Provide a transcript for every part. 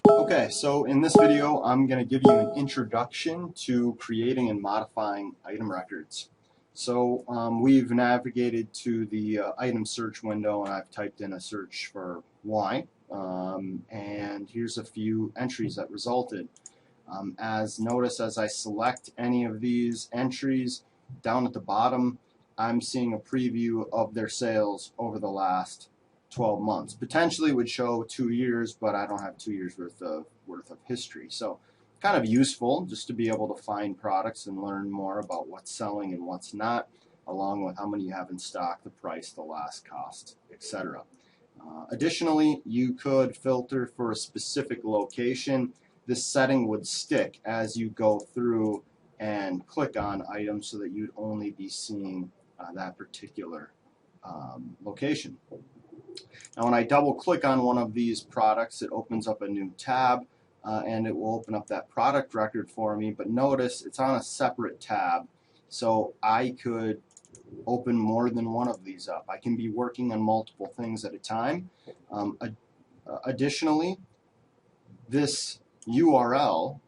Okay, so in this video, I'm going to give you an introduction to creating and modifying item records. So we've navigated to the item search window, and I've typed in a search for wine. And here's a few entries that resulted. Notice as I select any of these entries, down at the bottom, I'm seeing a preview of their sales over the last 12 months. Potentially would show 2 years, but I don't have 2 years worth of history. So kind of useful just to be able to find products and learn more about what's selling and what's not, along with how many you have in stock, the price, the last cost, etc. Additionally, you could filter for a specific location. This setting would stick as you go through and click on items so that you'd only be seeing that particular location. Now when I double click on one of these products, it opens up a new tab and it will open up that product record for me, but notice it's on a separate tab, so I could open more than one of these up. I can be working on multiple things at a time. Additionally, this URL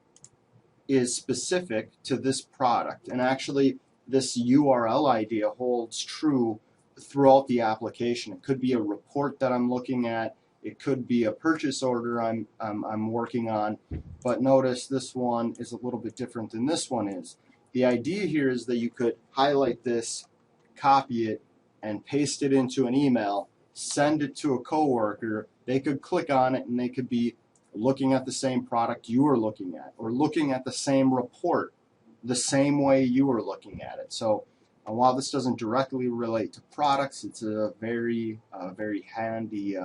is specific to this product, and actually this URL idea holds true throughout the application. It could be a report that I'm looking at, it could be a purchase order I'm working on, but notice this one is a little bit different than this one is. The idea here is that you could highlight this, copy it, and paste it into an email, send it to a coworker. They could click on it and they could be looking at the same product you were looking at, or looking at the same report the same way you were looking at it. So while this doesn't directly relate to products, it's a very handy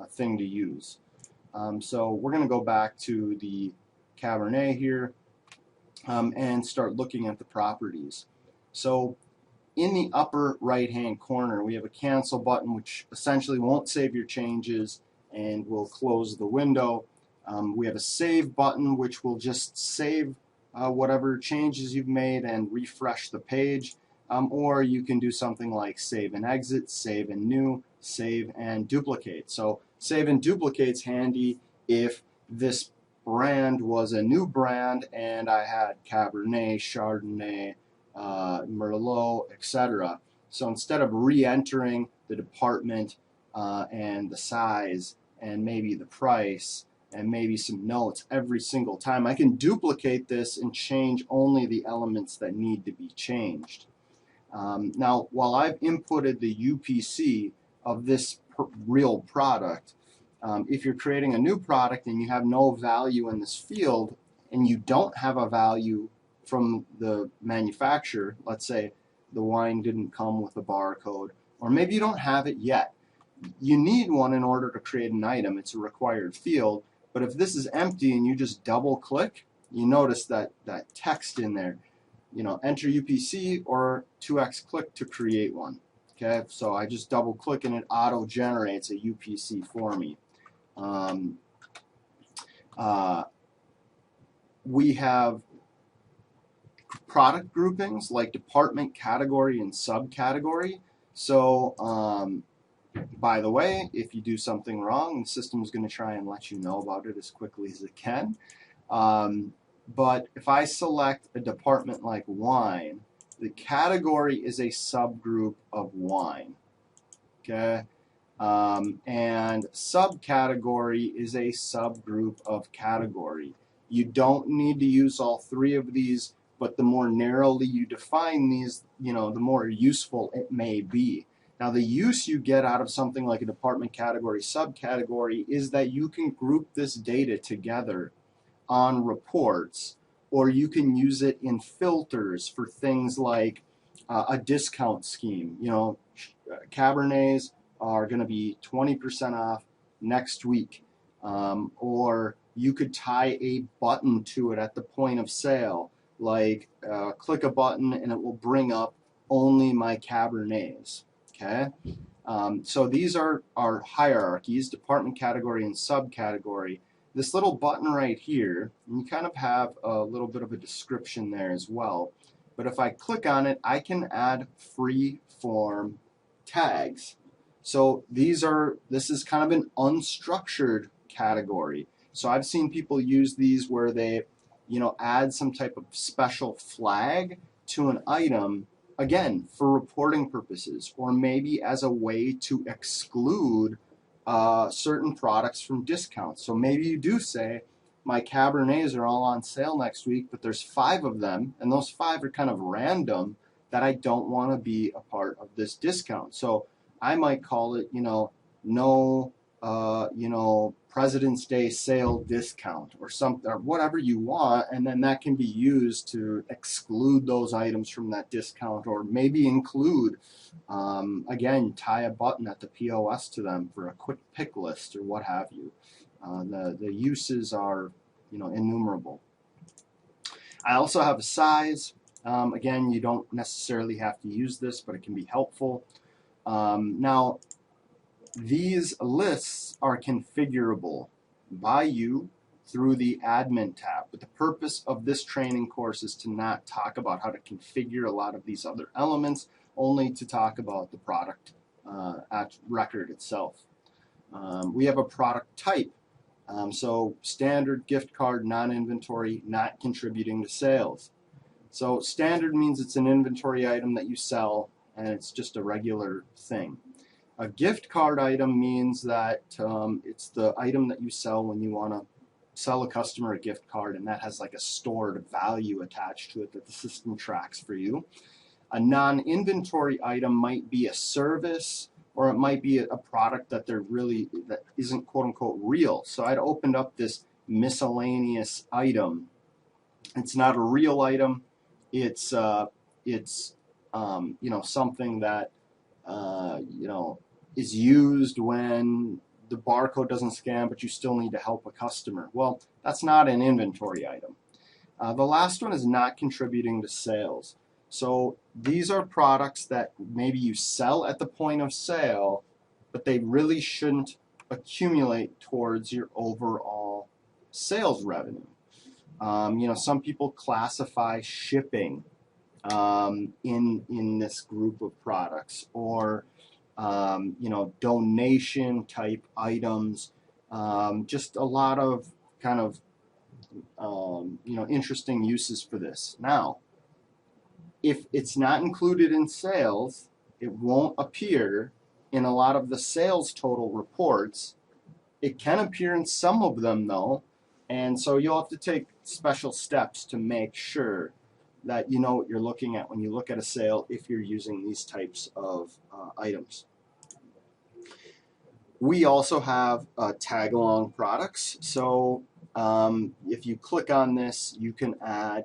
thing to use. So we're going to go back to the Cabernet here and start looking at the properties. So in the upper right hand corner we have a cancel button, which essentially won't save your changes and will close the window. We have a save button, which will just save whatever changes you've made and refresh the page. Or you can do something like save and exit, save and new, save and duplicate. So save and duplicate's handy if this brand was a new brand and I had Cabernet, Chardonnay, Merlot, etc. So instead of re-entering the department and the size and maybe the price and maybe some notes every single time, I can duplicate this and change only the elements that need to be changed. Now, while I've inputted the UPC of this real product, if you're creating a new product and you have no value in this field and you don't have a value from the manufacturer, let's say the wine didn't come with a barcode, or maybe you don't have it yet. You need one in order to create an item. It's a required field. But if this is empty and you just double click, you notice that text in there. You know, enter UPC or 2x click to create one. Okay, so I just double click and it auto generates a UPC for me. We have product groupings like department, category, and subcategory. So by the way, if you do something wrong, the system is going to try and let you know about it as quickly as it can. But if I select a department like wine, the category is a subgroup of wine. Okay? And subcategory is a subgroup of category. You don't need to use all three of these, but the more narrowly you define these, the more useful it may be. Now, the use you get out of something like a department, category, subcategory is that you can group this data together on reports, or you can use it in filters for things like a discount scheme. Cabernets are going to be 20% off next week, or you could tie a button to it at the point of sale, like click a button and it will bring up only my Cabernets. Okay, so these are our hierarchies: department, category, and subcategory. This little button right here, you kind of have a little bit of a description there as well. But if I click on it, I can add free form tags. So this is kind of an unstructured category. So I've seen people use these where they, add some type of special flag to an item, again, for reporting purposes, or maybe as a way to exclude certain products from discounts. So maybe you do say, my Cabernets are all on sale next week, but there's 5 of them, and those 5 are kind of random that I don't want to be a part of this discount. So I might call it, no, President's Day sale discount or something, or whatever you want, and then that can be used to exclude those items from that discount, or maybe include, again, tie a button at the POS to them for a quick pick list or what have you. The uses are, innumerable. I also have a size. Again, you don't necessarily have to use this, but it can be helpful. Now, these lists are configurable by you through the admin tab. But the purpose of this training course is to not talk about how to configure a lot of these other elements, only to talk about the product record itself. We have a product type. So standard, gift card, non-inventory, not contributing to sales. So standard means it's an inventory item that you sell, and it's just a regular thing. A gift card item means that it's the item that you sell when you want to sell a customer a gift card, and that has like a stored value attached to it that the system tracks for you. A non-inventory item might be a service, or it might be a product that that isn't quote unquote real. So I'd opened up this miscellaneous item. It's not a real item. It's something that is used when the barcode doesn't scan, but you still need to help a customer. Well, that's not an inventory item. The last one is not contributing to sales. So these are products that maybe you sell at the point of sale, but they really shouldn't accumulate towards your overall sales revenue. Some people classify shipping in this group of products, or donation type items. Just a lot of kind of interesting uses for this. Now, if it's not included in sales, it won't appear in a lot of the sales total reports. It can appear in some of them though, and so you'll have to take special steps to make sure that you know what you're looking at when you look at a sale if you're using these types of items. We also have tag-along products. So if you click on this, you can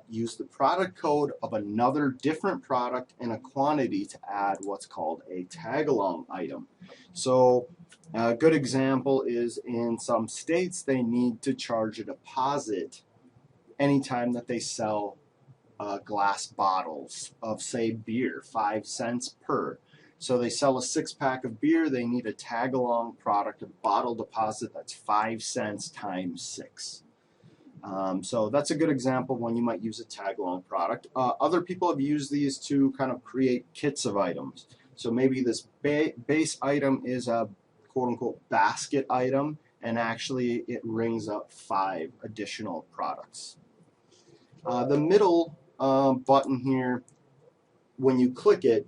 use the product code of another different product and a quantity to add what's called a tag-along item. So a good example is in some states they need to charge a deposit anytime that they sell glass bottles of, say, beer, 5 cents per. So they sell a 6-pack of beer, they need a tag-along product, a bottle deposit that's 5 cents times 6. So that's a good example when you might use a tag-along product. Other people have used these to kind of create kits of items. So maybe this base item is a quote-unquote basket item, and actually it rings up 5 additional products. The middle button here, when you click it,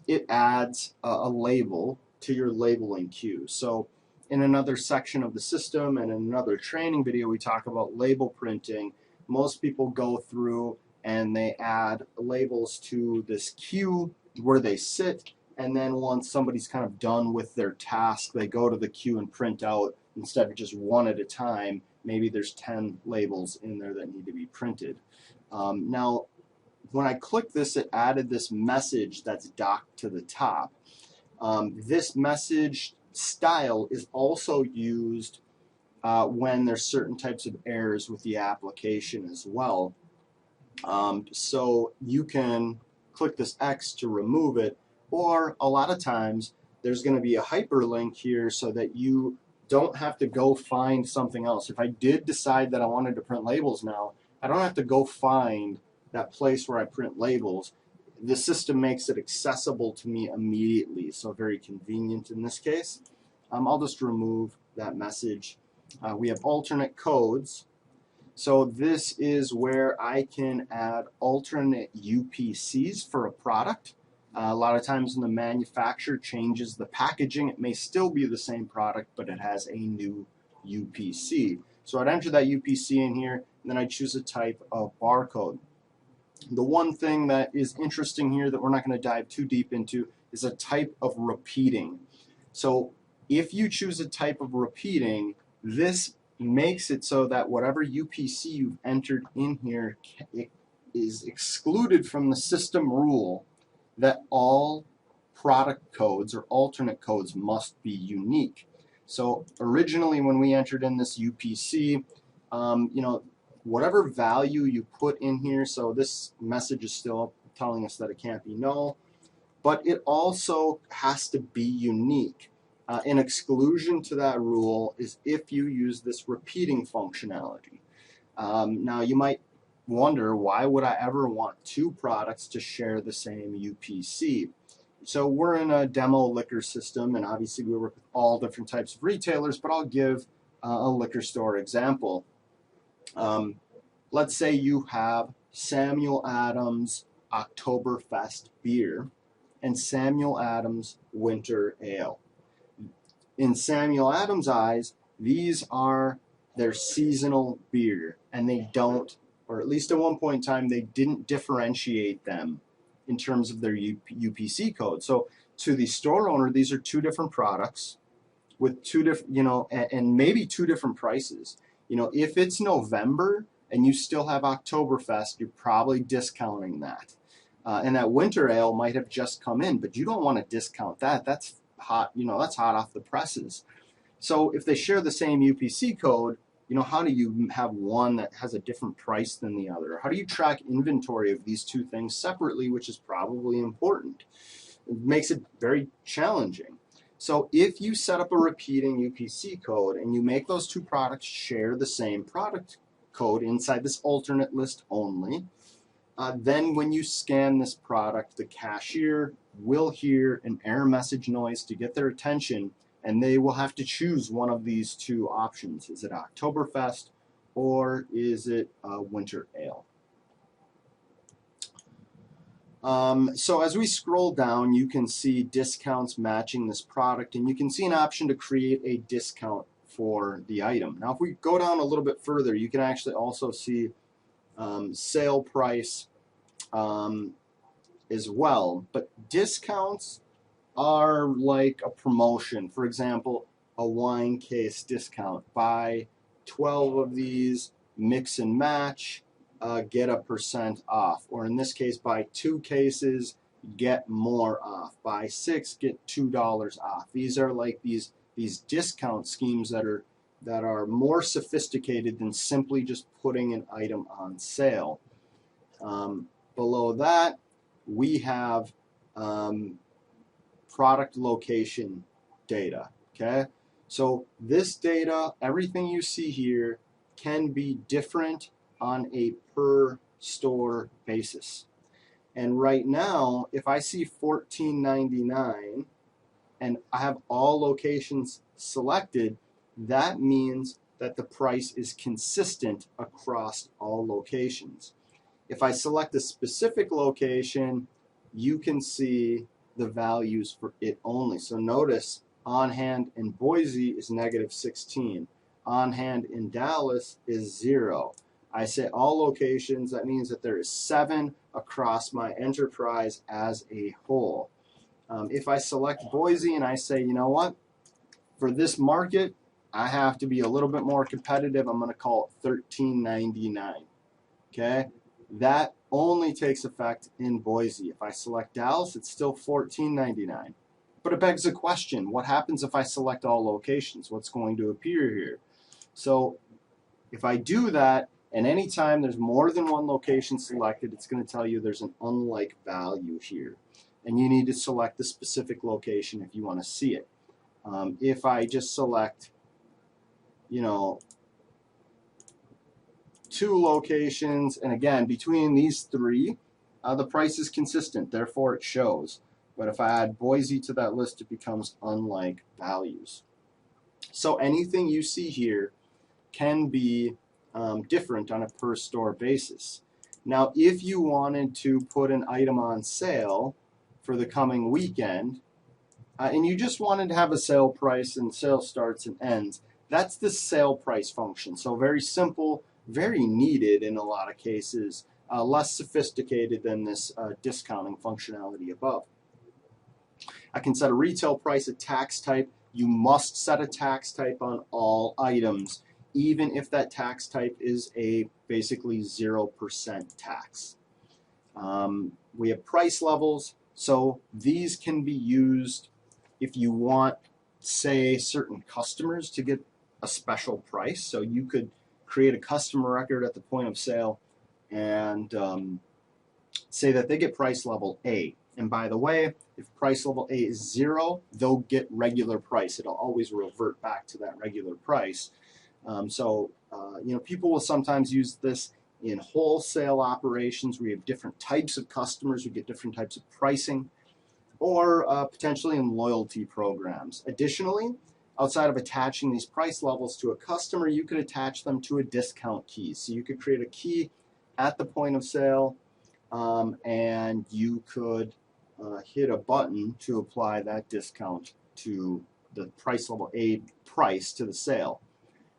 it adds a label to your labeling queue. So in another section of the system and in another training video, we talk about label printing. Most people go through and they add labels to this queue where they sit, and then once somebody's kind of done with their task, they go to the queue and print out, instead of just one at a time, maybe there's 10 labels in there that need to be printed. Now, when I click this, it added this message that's docked to the top. This message style is also used when there's certain types of errors with the application as well. So you can click this X to remove it, or a lot of times there's going to be a hyperlink here so that you don't have to go find something else. If I did decide that I wanted to print labels now, I don't have to go find that place where I print labels. The system makes it accessible to me immediately, so very convenient in this case. I'll just remove that message. We have alternate codes. So this is where I can add alternate UPCs for a product. A lot of times when the manufacturer changes the packaging, it may still be the same product, but it has a new UPC. So I'd enter that UPC in here, and then I'd choose a type of barcode. The one thing that is interesting here that we're not going to dive too deep into is a type of repeating. So if you choose a type of repeating, this makes it so that whatever UPC you've entered in here is excluded from the system rule that all product codes or alternate codes must be unique. So originally when we entered in this UPC, whatever value you put in here, so this message is still telling us that it can't be null, but it also has to be unique. An exclusion to that rule is if you use this repeating functionality. Now you might wonder, why would I ever want two products to share the same UPC? So we're in a demo liquor system, and obviously we work with all different types of retailers, but I'll give a liquor store example. Let's say you have Samuel Adams Oktoberfest beer and Samuel Adams Winter Ale. In Samuel Adams' eyes, these are their seasonal beer, and they don't, or at least at one point in time, they didn't differentiate them in terms of their UPC code. So to the store owner, these are two different products with two different, and maybe two different prices. If it's November and you still have Oktoberfest, you're probably discounting that. And that winter ale might have just come in, but you don't want to discount that. That's hot, that's hot off the presses. So if they share the same UPC code, how do you have one that has a different price than the other? How do you track inventory of these two things separately, which is probably important? It makes it very challenging. So if you set up a repeating UPC code and you make those two products share the same product code inside this alternate list only, then when you scan this product, the cashier will hear an error message noise to get their attention, and they will have to choose one of these two options. Is it Oktoberfest or is it Winter Ale? So as we scroll down, you can see discounts matching this product, and you can see an option to create a discount for the item. Now, if we go down a little bit further, you can actually also see sale price as well. But discounts are like a promotion. For example, a wine case discount. Buy 12 of these, mix and match, get a % off. Or in this case, buy 2 cases, get more off. Buy 6, get $2 off. These are like these discount schemes that are more sophisticated than simply just putting an item on sale. Below that, we have product location data. Okay, so this data, everything you see here, can be different on a per store basis. And right now, if I see $14.99 and I have all locations selected, that means that the price is consistent across all locations. If I select a specific location, you can see the values for it only. So notice on hand in Boise is -16. On hand in Dallas is 0. I say all locations, that means that there is 7 across my enterprise as a whole. If I select Boise and I say, you know what, for this market, I have to be a little bit more competitive, I'm going to call it $13.99. Okay, that only takes effect in Boise. If I select Dallas, it's still $14.99. But it begs the question, what happens if I select all locations? What's going to appear here? So if I do that, and anytime there's more than one location selected, it's going to tell you there's an unlike value here. And you need to select the specific location if you want to see it. If I just select, 2 locations, and again, between these 3, the price is consistent, therefore it shows. But if I add Boise to that list, it becomes unlike values. So anything you see here can be different on a per store basis. Now, if you wanted to put an item on sale for the coming weekend, and you just wanted to have a sale price and sale starts and ends, that's the sale price function. So very simple, very needed in a lot of cases, less sophisticated than this discounting functionality above. I can set a retail price, a tax type. You must set a tax type on all items, even if that tax type is a basically 0% tax. We have price levels, so these can be used if you want, say, certain customers to get a special price. So you could create a customer record at the point of sale and say that they get price level A. And by the way, if price level A is 0, they'll get regular price. It'll always revert back to that regular price. People will sometimes use this in wholesale operations. We have different types of customers. We get different types of pricing, or potentially in loyalty programs. Additionally, outside of attaching these price levels to a customer, you could attach them to a discount key. So you could create a key at the point of sale, and you could hit a button to apply that discount to the price level A price to the sale.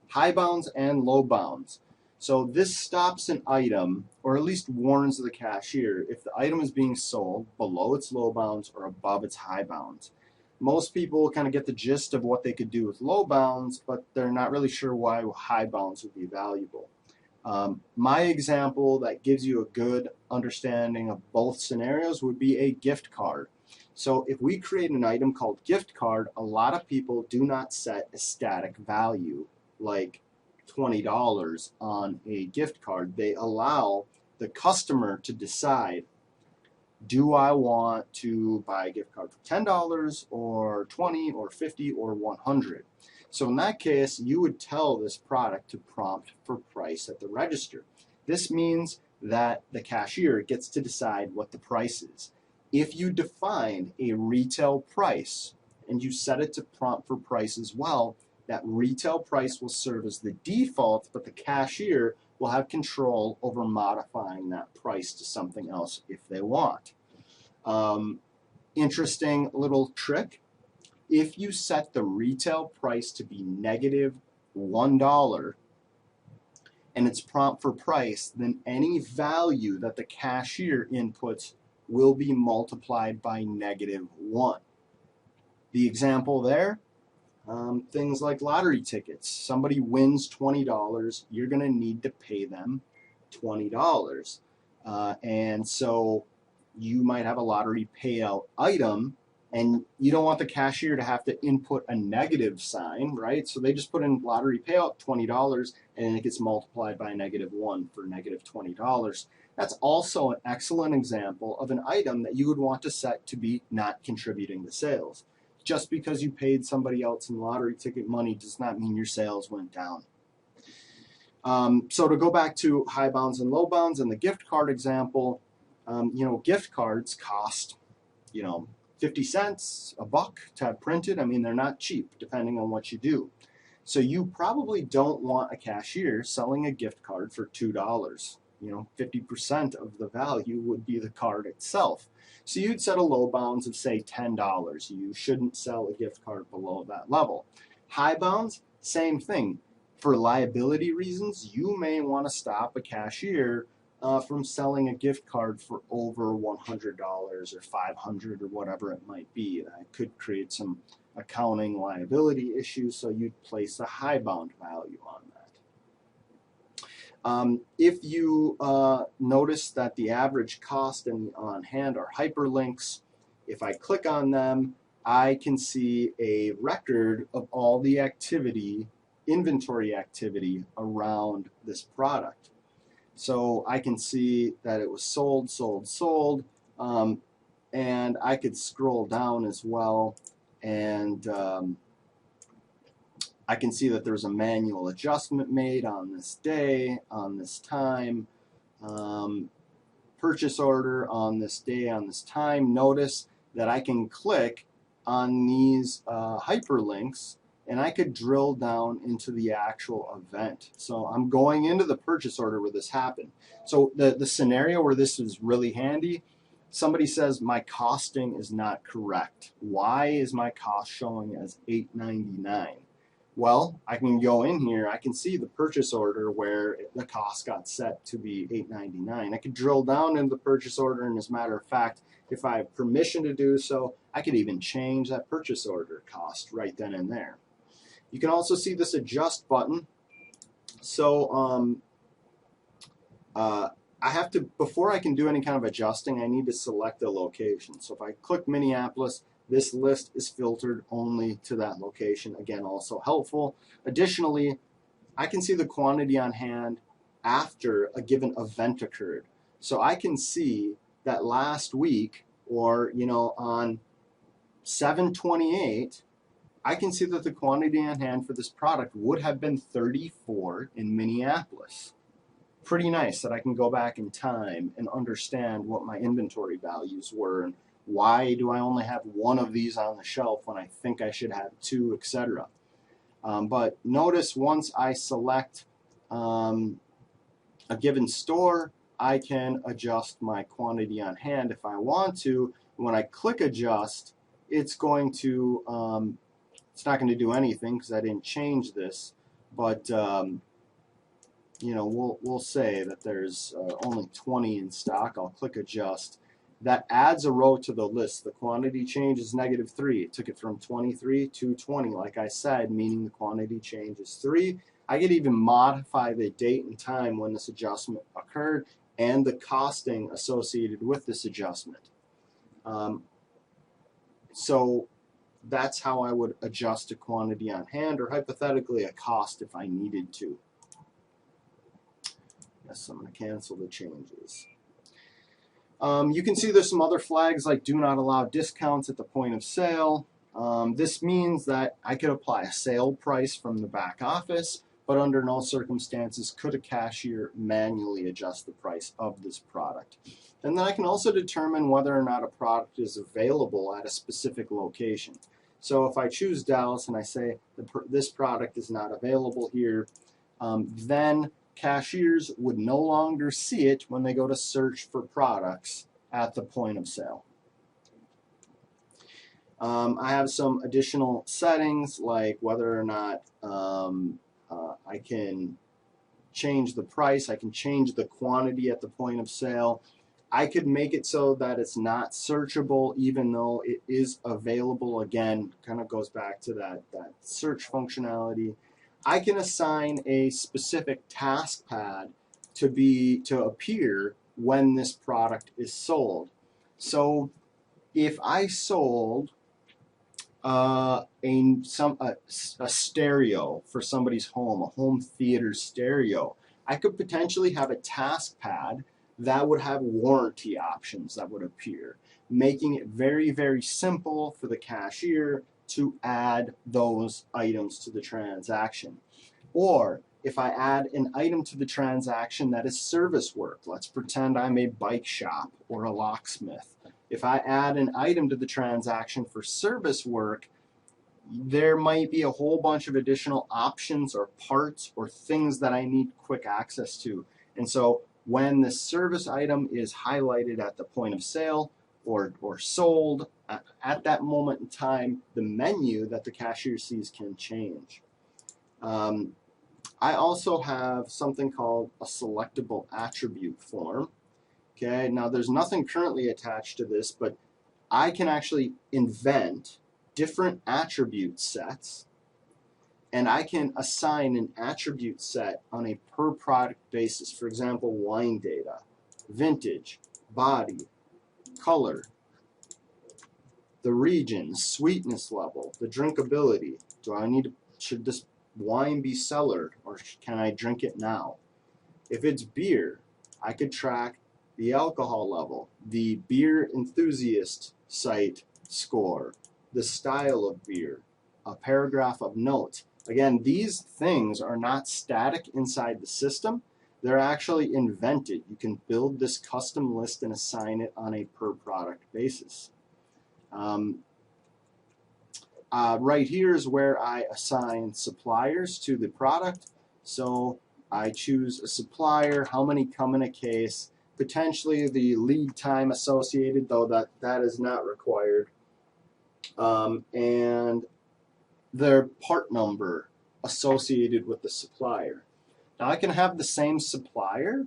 High bounds and low bounds. So this stops an item, or at least warns the cashier if the item is being sold below its low bounds or above its high bounds. Most people kind of get the gist of what they could do with low bounds, but they're not really sure why high bounds would be valuable. My example that gives you a good understanding of both scenarios would be a gift card. So if we create an item called gift card, a lot of people do not set a static value like $20 on a gift card. They allow the customer to decide, do I want to buy a gift card for $10 or $20 or $50 or $100? So in that case, you would tell this product to prompt for price at the register. This means that the cashier gets to decide what the price is. If you define a retail price and you set it to prompt for price as well, that retail price will serve as the default, but the cashier will have control over modifying that price to something else if they want. Interesting little trick. If you set the retail price to be -$1 and it's prompt for price, then any value that the cashier inputs will be multiplied by -1. The example there, things like lottery tickets. Somebody wins $20, you're going to need to pay them $20. And so you might have a lottery payout item, and you don't want the cashier to have to input a negative sign, right? So they just put in lottery payout $20, and it gets multiplied by -1 for -$20. That's also an excellent example of an item that you would want to set to be not contributing to sales. Just because you paid somebody else in lottery ticket money does not mean your sales went down. So to go back to high bounds and low bounds and the gift card example, gift cards cost, 50 cents, $1 to have printed. I mean, they're not cheap depending on what you do. So you probably don't want a cashier selling a gift card for $2. 50% of the value would be the card itself. So you'd set a low bounds of, say, $10. You shouldn't sell a gift card below that level. High bounds, same thing. For liability reasons, you may want to stop a cashier from selling a gift card for over $100 or $500 or whatever it might be. That could create some accounting liability issues, so you'd place a high bound value on that. If you notice that the average cost and the on hand are hyperlinks, if I click on them, I can see a record of all the activity, inventory activity around this product. So I can see that it was sold, and I could scroll down as well, and I can see that there's a manual adjustment made on this day, on this time, purchase order on this day, on this time. Notice that I can click on these hyperlinks and I could drill down into the actual event. So I'm going into the purchase order where this happened. So the scenario where this is really handy, somebody says my costing is not correct. Why is my cost showing as $8.99? Well, I can go in here, I can see the purchase order where the cost got set to be $8.99. I could drill down into the purchase order, and as a matter of fact, if I have permission to do so, I could even change that purchase order cost right then and there. You can also see this adjust button. So I have to, before I can do any kind of adjusting, I need to select a location. So if I click Minneapolis, this list is filtered only to that location. Again, also helpful. Additionally, I can see the quantity on hand after a given event occurred. So I can see that last week, or on 7/28, I can see that the quantity on hand for this product would have been 34 in Minneapolis. Pretty nice that I can go back in time and understand what my inventory values were and why do I only have one of these on the shelf when I think I should have two, etc. But notice once I select a given store, I can adjust my quantity on hand if I want to. When I click adjust, it's going to, it's not going to do anything because I didn't change this, but we'll say that there's only 20 in stock. I'll click adjust. That adds a row to the list. The quantity change is -3. It took it from 23 to 20, like I said, meaning the quantity change is 3. I could even modify the date and time when this adjustment occurred and the costing associated with this adjustment. So that's how I would adjust a quantity on hand, or hypothetically a cost if I needed to. Yes, I'm going to cancel the changes. You can see there's some other flags like do not allow discounts at the point of sale. This means that I could apply a sale price from the back office, but under no circumstances could a cashier manually adjust the price of this product. And then I can also determine whether or not a product is available at a specific location. So if I choose Dallas and I say this product is not available here, then cashiers would no longer see it when they go to search for products at the point of sale. I have some additional settings like whether or not I can change the price, I can change the quantity at the point of sale. I could make it so that it's not searchable even though it is available. Again, kind of goes back to that search functionality. I can assign a specific task pad to appear when this product is sold. So if I sold a stereo for somebody's home, a home theater stereo, I could potentially have a task pad that would have warranty options that would appear, making it very, very simple for the cashier to add those items to the transaction. Or if I add an item to the transaction that is service work, let's pretend I'm a bike shop or a locksmith. If I add an item to the transaction for service work, there might be a whole bunch of additional options or parts or things that I need quick access to. And so when the service item is highlighted at the point of sale or sold, at that moment in time, the menu that the cashier sees can change. I also have something called a selectable attribute form. Okay, now there's nothing currently attached to this, but I can actually invent different attribute sets, and I can assign an attribute set on a per product basis. For example, wine data, vintage, body, color, the region, sweetness level, the drinkability. Should this wine be cellared or can I drink it now? If it's beer, I could track the alcohol level, the beer enthusiast site score, the style of beer, a paragraph of notes. Again, these things are not static inside the system. They're actually invented. You can build this custom list and assign it on a per product basis. Right here is where I assign suppliers to the product. So I choose a supplier, how many come in a case, potentially the lead time associated, though that is not required, and their part number associated with the supplier. Now I can have the same supplier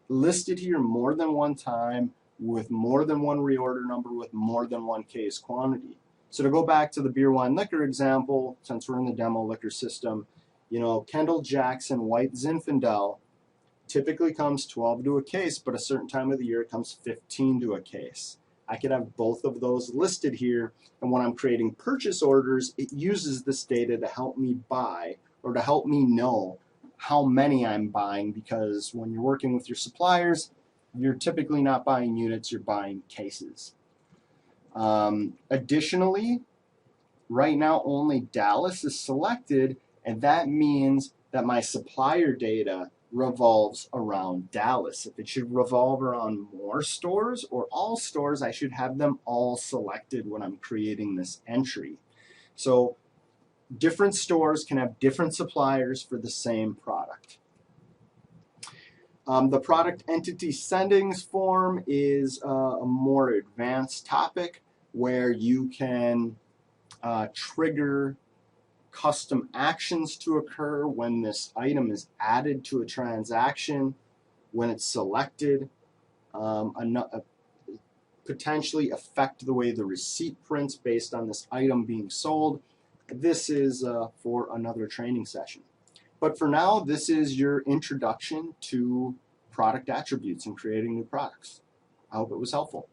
listed here more than one time with more than one reorder number with more than one case quantity. So to go back to the beer, wine, liquor example, since we're in the demo liquor system, Kendall Jackson White Zinfandel typically comes 12 to a case, but a certain time of the year it comes 15 to a case. I could have both of those listed here, and when I'm creating purchase orders, it uses this data to help me buy or to help me know how many I'm buying, because when you're working with your suppliers, you're typically not buying units, you're buying cases. Additionally, right now only Dallas is selected, and that means that my supplier data revolves around Dallas. If it should revolve around more stores or all stores, I should have them all selected when I'm creating this entry. So different stores can have different suppliers for the same product. The product entity settings form is a more advanced topic where you can trigger custom actions to occur when this item is added to a transaction, when it's selected, potentially affect the way the receipt prints based on this item being sold. This is for another training session. But for now, this is your introduction to product attributes and creating new products. I hope it was helpful.